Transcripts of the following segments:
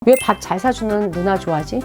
왜 밥 잘 사주는 누나 좋아하지?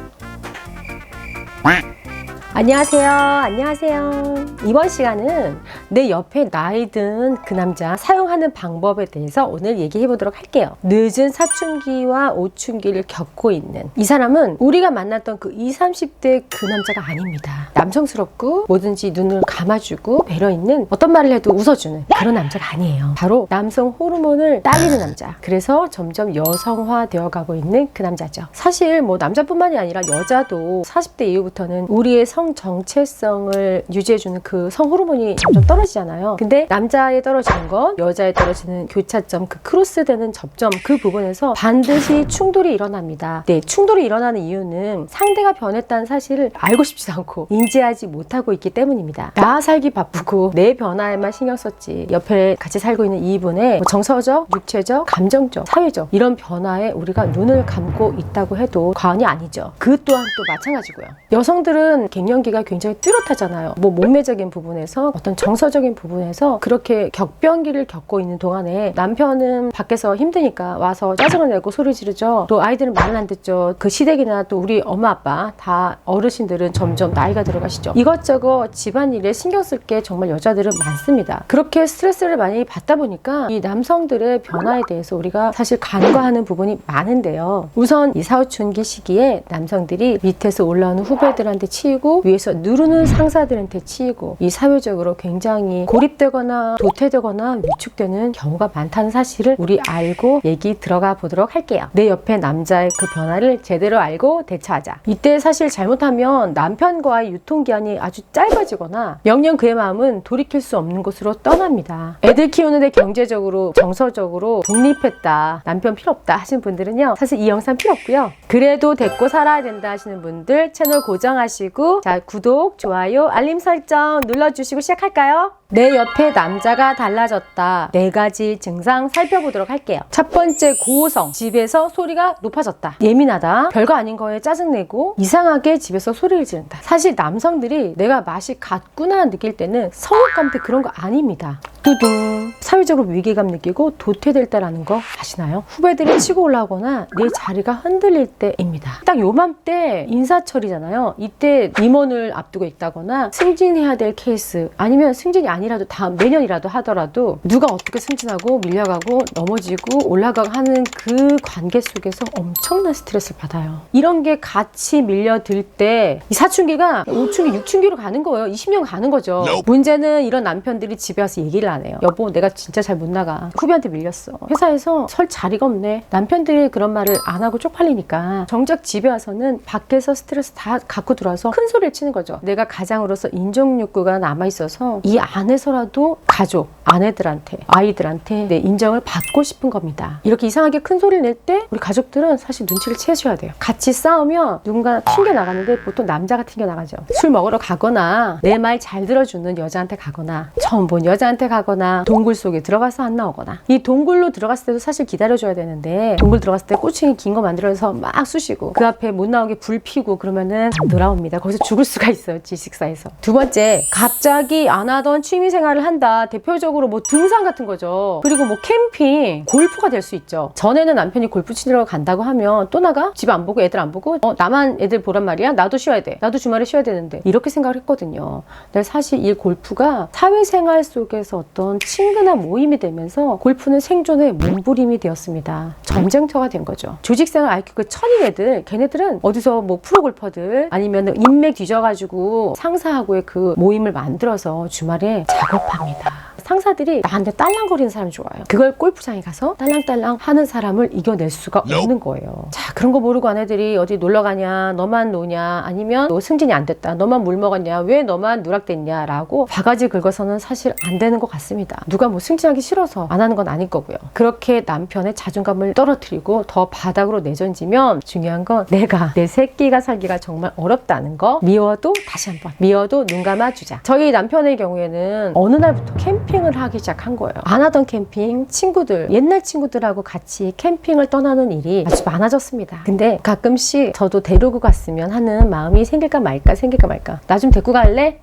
안녕하세요. 안녕하세요. 이번 시간은 내 옆에 나이 든 그 남자 사용하는 방법에 대해서 오늘 얘기해 보도록 할게요. 늦은 사춘기와 오춘기를 겪고 있는 이 사람은 우리가 만났던 그 20, 30대 그 남자가 아닙니다. 남성스럽고 뭐든지 눈을 감아주고 배려 있는 어떤 말을 해도 웃어주는 그런 남자가 아니에요. 바로 남성 호르몬을 딸리는 남자. 그래서 점점 여성화 되어 가고 있는 그 남자죠. 사실 뭐 남자뿐만이 아니라 여자도 40대 이후부터는 우리의 성 정체성을 유지해주는 그 성 호르몬이 점점 떨어지잖아요. 근데 남자에 떨어지는 것, 여자에 떨어지는 교차점, 그 크로스되는 접점, 그 부분에서 반드시 충돌이 일어납니다. 네, 충돌이 일어나는 이유는 상대가 변했다는 사실을 알고 싶지도 않고 인지하지 못하고 있기 때문입니다. 나 살기 바쁘고 내 변화에만 신경 썼지. 옆에 같이 살고 있는 이분의 정서적, 육체적, 감정적, 사회적 이런 변화에 우리가 눈을 감고 있다고 해도 과언이 아니죠. 그 또한 또 마찬가지고요. 여성들은 갱년기가 굉장히 뚜렷하잖아요. 뭐 몸매적인 부분에서 어떤 정서적인 부분에서 그렇게 격변기를 겪고 있는 동안에 남편은 밖에서 힘드니까 와서 짜증을 내고 소리 지르죠. 또 아이들은 말을 안 듣죠. 그 시댁이나 또 우리 엄마 아빠 다 어르신들은 점점 나이가 들어가시죠. 이것저것 집안일에 신경 쓸 게 정말 여자들은 많습니다. 그렇게 스트레스를 많이 받다 보니까 이 남성들의 변화에 대해서 우리가 사실 간과하는 부분이 많은데요. 우선 이 사춘기 시기에 남성들이 밑에서 올라오는 후배들한테 치이고 위에서 누르는 상사들한테 치이고 이 사회적으로 굉장히 고립되거나 도태되거나 위축되는 경우가 많다는 사실을 우리 알고 얘기 들어가 보도록 할게요. 내 옆에 남자의 그 변화를 제대로 알고 대처하자. 이때 사실 잘못하면 남편과의 유통기한이 아주 짧아지거나 영영 그의 마음은 돌이킬 수 없는 곳으로 떠납니다. 애들 키우는데 경제적으로 정서적으로 독립했다, 남편 필요 없다 하시는 분들은요, 사실 이 영상 필요 없고요. 그래도 데리고 살아야 된다 하시는 분들 채널 고정하시고, 자, 구독, 좋아요, 알림 설정 눌러주시고 시작할까요? 내 옆에 남자가 달라졌다. 4가지 증상 살펴보도록 할게요. 첫 번째, 고성. 집에서 소리가 높아졌다. 예민하다. 별거 아닌 거에 짜증내고 이상하게 집에서 소리를 지른다. 사실 남성들이 내가 맛이 갔구나 느낄 때는 성욕감 때 그런 거 아닙니다. 두둥. 사회적으로 위기감 느끼고 도태될 때라는 거 아시나요? 후배들이 치고 올라오거나 내 자리가 흔들릴 때입니다. 딱 요맘때 인사철이잖아요. 이때 임원을 앞두고 있다거나 승진해야 될 케이스, 아니면 승진이 아니라도 다음 내년이라도 하더라도 누가 어떻게 승진하고 밀려가고 넘어지고 올라가고 하는 그 관계 속에서 엄청난 스트레스를 받아요. 이런 게 같이 밀려들 때 이 사춘기가 5춘기, 6춘기로 가는 거예요. 20년 가는 거죠. 문제는 이런 남편들이 집에 와서 얘기를 안 해요. 여보, 내가 진짜 잘 못 나가. 후배한테 밀렸어. 회사에서 설 자리가 없네. 남편들이 그런 말을 안 하고 쪽팔리니까 정작 집에 와서는 밖에서 스트레스 다 갖고 들어와서 큰 소리를 치는 거죠. 내가 가장으로서 인정욕구가 남아있어서 이 안에서라도 가족, 아내들한테, 아이들한테 내 인정을 받고 싶은 겁니다. 이렇게 이상하게 큰 소리를 낼 때 우리 가족들은 사실 눈치를 채셔야 돼요. 같이 싸우면 누군가 튕겨나가는데 보통 남자가 튕겨나가죠. 술 먹으러 가거나 내 말 잘 들어주는 여자한테 가거나 처음 본 여자한테 가거나 동굴 속에 들어가서 안 나오거나. 이 동굴로 들어갔을 때도 사실 기다려줘야 되는데 동굴 들어갔을 때 꼬챙이 긴 거 만들어서 막 쑤시고 그 앞에 못 나오게 불 피고 그러면은 안 돌아옵니다. 거기서 죽을 수가 있어요. 지식사에서. 두 번째, 갑자기 안 하던 취미생활을 한다. 대표적으로 뭐 등산 같은 거죠. 그리고 뭐 캠핑, 골프가 될 수 있죠. 전에는 남편이 골프 치러 간다고 하면 또 나가? 집 안 보고 애들 안 보고 나만 애들 보란 말이야? 나도 쉬어야 돼. 나도 주말에 쉬어야 되는데. 이렇게 생각을 했거든요. 근데 사실 이 골프가 사회생활 속에서 어떤 친근한 모임이 되면서 골프는 생존의 몸부림이 되었습니다. 전쟁터가 된 거죠. 조직생활 IQ 그 천인 애들, 걔네들은 어디서 뭐 프로골퍼들 아니면 인맥 뒤져가지고 상사하고의 그 모임을 만들어서 주말에 작업합니다. 상사들이 나한테 딸랑거리는 사람이 좋아요. 그걸 골프장에 가서 딸랑딸랑 하는 사람을 이겨낼 수가 없는 거예요. 자, 그런 거 모르고 아내들이 어디 놀러 가냐, 너만 노냐, 아니면 너 승진이 안 됐다, 너만 물 먹었냐, 왜 너만 누락됐냐 라고 바가지 긁어서는 사실 안 되는 것 같습니다. 누가 뭐 승진하기 싫어서 안 하는 건 아닐 거고요. 그렇게 남편의 자존감을 떨어뜨리고 더 바닥으로 내던지면 중요한 건 내가, 내 새끼가 살기가 정말 어렵다는 거. 미워도 다시 한번 미워도 눈 감아주자. 저희 남편의 경우에는 어느 날부터 캠핑을 하기 시작한 거예요. 안 하던 캠핑, 친구들, 옛날 친구들하고 같이 캠핑을 떠나는 일이 아주 많아졌습니다. 근데 가끔씩 저도 데리고 갔으면 하는 마음이 생길까 말까. 나 좀 데리고 갈래?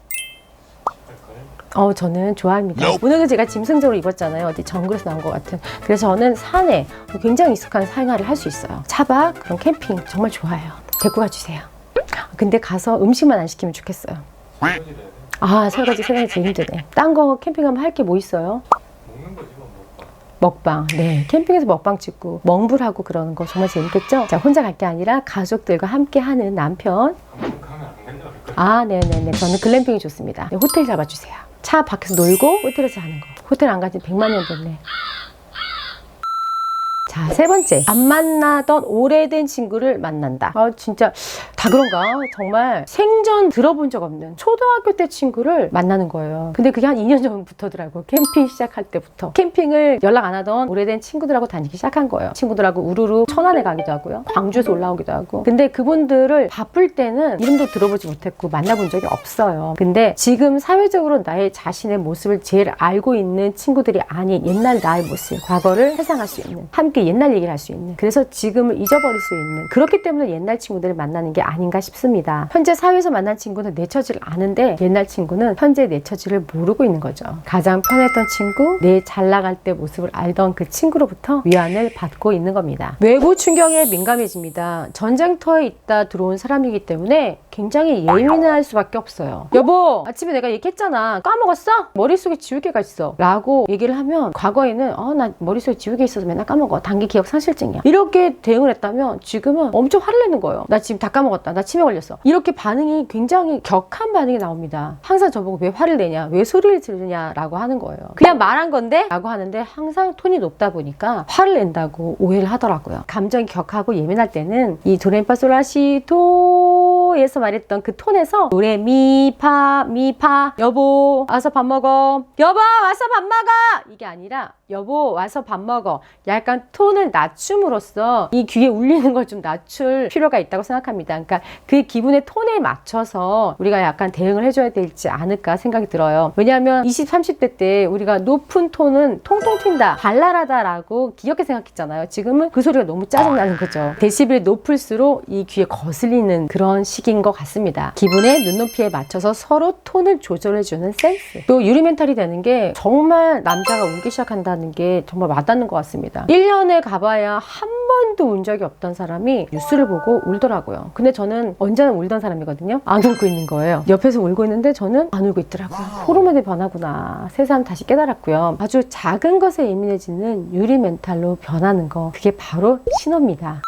저는 좋아합니다. 오늘은 제가 짐승적으로 입었잖아요. 어디 정글에서 나온 것 같은. 그래서 저는 산에 굉장히 익숙한 생활을 할 수 있어요. 차박, 그런 캠핑 정말 좋아요. 데리고 가주세요. 근데 가서 음식만 안 시키면 좋겠어요. 설거지 세상에 제일 힘드네. 딴 거 캠핑하면 할 게 뭐 있어요? 먹는 거지 뭐. 먹방. 네, 캠핑에서 먹방 찍고 멍불하고 그러는 거 정말 재밌겠죠? 자, 혼자 갈 게 아니라 가족들과 함께 하는 남편. 가면 안 된다 그럴까? 네네네. 저는 글램핑이 좋습니다. 네, 호텔 잡아주세요. 차 밖에서 놀고 호텔에서 자는 거. 호텔 안 가지 100만 년 됐네. 자, 세 번째. 안 만나던 오래된 친구를 만난다. 진짜 다 그런가? 정말 생전 들어본 적 없는 초등학교 때 친구를 만나는 거예요. 근데 그게 한 2년 전부터더라고요. 캠핑 시작할 때부터. 캠핑을 연락 안 하던 오래된 친구들하고 다니기 시작한 거예요. 친구들하고 우르르 천안에 가기도 하고요. 광주에서 올라오기도 하고. 근데 그분들을 바쁠 때는 이름도 들어보지 못했고 만나본 적이 없어요. 근데 지금 사회적으로 나의 자신의 모습을 제일 알고 있는 친구들이 아닌 옛날 나의 모습, 과거를 회상할 수 있는, 함께 옛날 얘기를 할 수 있는, 그래서 지금을 잊어버릴 수 있는, 그렇기 때문에 옛날 친구들을 만나는 게 아닌가 싶습니다. 현재 사회에서 만난 친구는 내 처지를 아는데 옛날 친구는 현재 내 처지를 모르고 있는 거죠. 가장 편했던 친구, 내 잘 나갈 때 모습을 알던 그 친구로부터 위안을 받고 있는 겁니다. 외부 충격에 민감해집니다. 전쟁터에 있다 들어온 사람이기 때문에 굉장히 예민할 수밖에 없어요. 여보, 아침에 내가 얘기했잖아. 까먹었어? 머릿속에 지우개가 있어. 라고 얘기를 하면 과거에는 나 머릿속에 지우개 있어서 맨날 까먹어. 단기 기억 상실증이야. 이렇게 대응을 했다면 지금은 엄청 화를 내는 거예요. 나 지금 다 까먹었다. 나 치매 걸렸어. 이렇게 반응이 굉장히 격한 반응이 나옵니다. 항상 저보고 왜 화를 내냐? 왜 소리를 지르냐? 라고 하는 거예요. 그냥 말한 건데? 라고 하는데 항상 톤이 높다 보니까 화를 낸다고 오해를 하더라고요. 감정이 격하고 예민할 때는 이 도레미파솔라시도에서 말했던 그 톤에서 노래 미파 여보 와서 밥 먹어, 여보 와서 밥 먹어, 이게 아니라 여보 와서 밥 먹어, 약간 톤을 낮춤으로써 이 귀에 울리는 걸 좀 낮출 필요가 있다고 생각합니다. 그러니까 그 기분의 톤에 맞춰서 우리가 약간 대응을 해줘야 되지 않을까 생각이 들어요. 왜냐하면 20, 30대 때 우리가 높은 톤은 통통 튄다, 발랄하다라고 귀엽게 생각했잖아요. 지금은 그 소리가 너무 짜증나는 거죠. 데시벨이 높을수록 이 귀에 거슬리는 그런 시기인 것 같습니다. 기분의 눈높이에 맞춰서 서로 톤을 조절해주는 센스. 또 유리멘탈이 되는 게 정말 남자가 울기 시작한다는 게 정말 와닿는 것 같습니다. 1년에 가봐야 한 번도 운 적이 없던 사람이 뉴스를 보고 울더라고요. 근데 저는 언제나 울던 사람이거든요. 안 울고 있는 거예요. 옆에서 울고 있는데 저는 안 울고 있더라고요. 호르몬의 변화구나. 새삼 다시 깨달았고요. 아주 작은 것에 예민해지는 유리멘탈로 변하는 거, 그게 바로 신호입니다.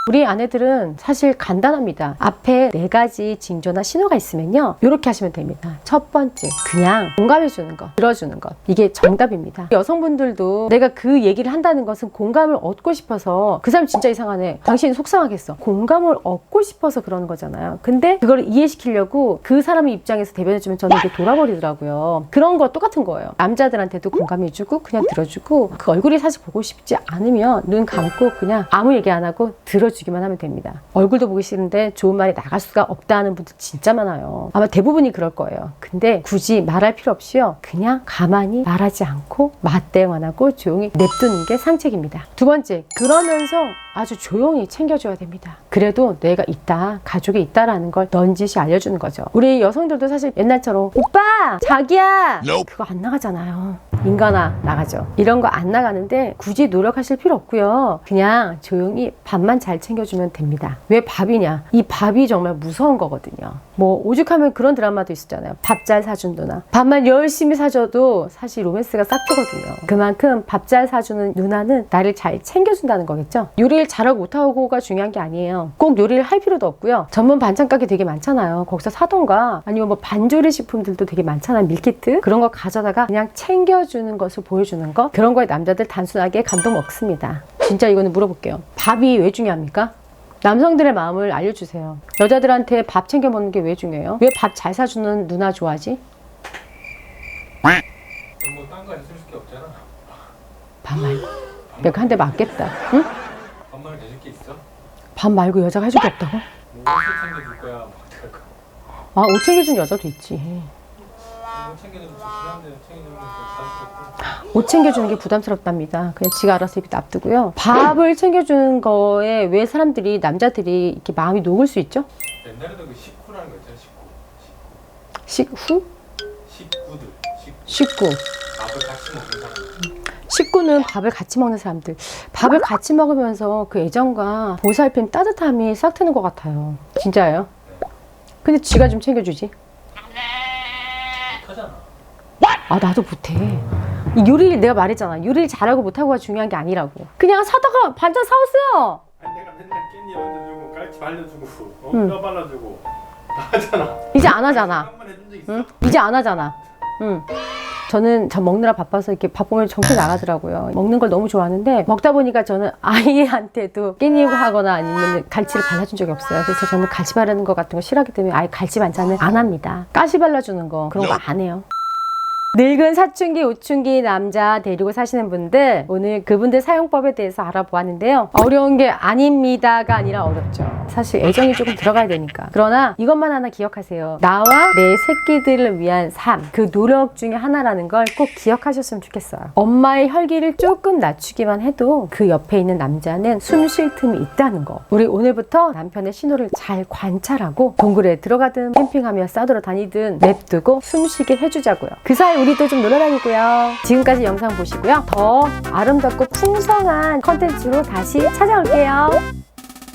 우리 아내들은 사실 간단합니다. 앞에 4가지 징조나 신호가 있으면요, 이렇게 하시면 됩니다. 첫 번째, 그냥 공감해주는 것, 들어주는 것. 이게 정답입니다. 여성분들도 내가 그 얘기를 한다는 것은 공감을 얻고 싶어서, 그 사람 진짜 이상하네, 당신이 속상하겠어, 공감을 얻고 싶어서 그러는 거잖아요. 근데 그걸 이해시키려고 그 사람의 입장에서 대변해주면 저는 이게 돌아버리더라고요. 그런 거 똑같은 거예요. 남자들한테도 공감해주고 그냥 들어주고, 그 얼굴이 사실 보고 싶지 않으면 눈 감고 그냥 아무 얘기 안 하고 들어주기만 하면 됩니다. 얼굴도 보기 싫은데 좋은 말이 나갈 수가 없다는 분들 진짜 많아요. 아마 대부분이 그럴 거예요. 근데 굳이 말할 필요 없이요, 그냥 가만히 말하지 않고 맞대응만 하고 조용히 냅두는 게 상책입니다. 두 번째, 그러면서 아주 조용히 챙겨줘야 됩니다. 그래도 내가 있다, 가족이 있다라는 걸 넌지시 알려주는 거죠. 우리 여성들도 사실 옛날처럼 오빠, 자기야, 그거 안 나가잖아요. 인간아, 나가죠. 이런 거 안 나가는데 굳이 노력하실 필요 없고요. 그냥 조용히 밥만 잘 챙겨주면 됩니다. 왜 밥이냐? 이 밥이 정말 무서운 거거든요. 뭐 오죽하면 그런 드라마도 있었잖아요. 밥 잘 사준 누나. 밥만 열심히 사줘도 사실 로맨스가 싹트거든요. 그만큼 밥 잘 사주는 누나는 나를 잘 챙겨준다는 거겠죠. 요리를 잘하고 못하고가 중요한 게 아니에요. 꼭 요리를 할 필요도 없고요. 전문 반찬 가게 되게 많잖아요. 거기서 사던가, 아니면 뭐 반조리 식품들도 되게 많잖아요. 밀키트. 그런 거 가져다가 그냥 챙겨주는 것을 보여주는 거. 그런 거에 남자들 단순하게 감동 먹습니다. 진짜 이거는 물어볼게요. 밥이 왜 중요합니까? 남성들의 마음을 알려주세요. 여자들한테 밥 챙겨 먹는 게 왜 중요해요? 왜 밥 잘 사주는 누나 좋아하지? 뭐 딴 거 안 쓸 게 없잖아. 밥 말고. 내가 한 대 맞겠다. 응? 밥 말고 해줄 게 있어? 밥 말고 여자가 해줄 게 없다고? 뭐 옷을 챙겨줄 거야, 뭐 어떡할 거야. 아, 옷 챙겨준 여자도 있지. 옷 챙겨주면 좋긴 한데 챙겨주는 거 부담스럽고. 옷 챙겨주는 게 부담스럽답니다. 그냥 지가 알아서 이렇게 놔두고요. 밥을 챙겨주는 거에 왜 사람들이, 남자들이 이렇게 마음이 녹을 수 있죠? 옛날에도 그 식후라는 거 있잖아, 식후. 식후? 식구들. 식구. 밥을 같이 먹는 사람. 식구는 밥을 같이 먹는 사람들. 밥을 같이 먹으면서 그 애정과 보살핌, 따뜻함이 싹 트는 것 같아요. 진짜예요? 근데 쥐가 좀 챙겨주지. 하잖아. 아, 나도 못해. 이 요리를 내가 말했잖아. 요리를 잘하고 못하고가 중요한 게 아니라고. 그냥 사다가 반찬 사왔어요. 아니 내가 맨날 깻잎 얹어주고 깔치 발려주고 응. 뼈 발라주고 다 하잖아. 이제 안 하잖아. 한번 해준 적 있어? 응? 이제 안 하잖아. 응. 저는 저 먹느라 바빠서 이렇게 밥 보면 정신 나가더라고요. 먹는 걸 너무 좋아하는데 먹다 보니까 저는 아이한테도 깻잎 하거나 아니면 갈치를 발라준 적이 없어요. 그래서 저는 갈치 바르는 거 같은 거 싫어하기 때문에 아예 갈치 반찬을 안 합니다. 가시 발라주는 거 그런 거 안 해요. 늙은 사춘기, 오춘기 남자 데리고 사시는 분들, 오늘 그분들 사용법에 대해서 알아보았는데요. 어려운 게 아닙니다가 아니라 어렵죠. 사실 애정이 조금 들어가야 되니까. 그러나 이것만 하나 기억하세요. 나와 내 새끼들을 위한 삶, 그 노력 중에 하나라는 걸 꼭 기억하셨으면 좋겠어요. 엄마의 혈기를 조금 낮추기만 해도 그 옆에 있는 남자는 숨 쉴 틈이 있다는 거. 우리 오늘부터 남편의 신호를 잘 관찰하고 동굴에 들어가든 캠핑하며 싸돌아 다니든 냅두고 숨 쉬게 해주자고요. 그 사이 우리도 좀 놀아다니고요. 지금까지 영상 보시고요. 더 아름답고 풍성한 컨텐츠로 다시 찾아올게요.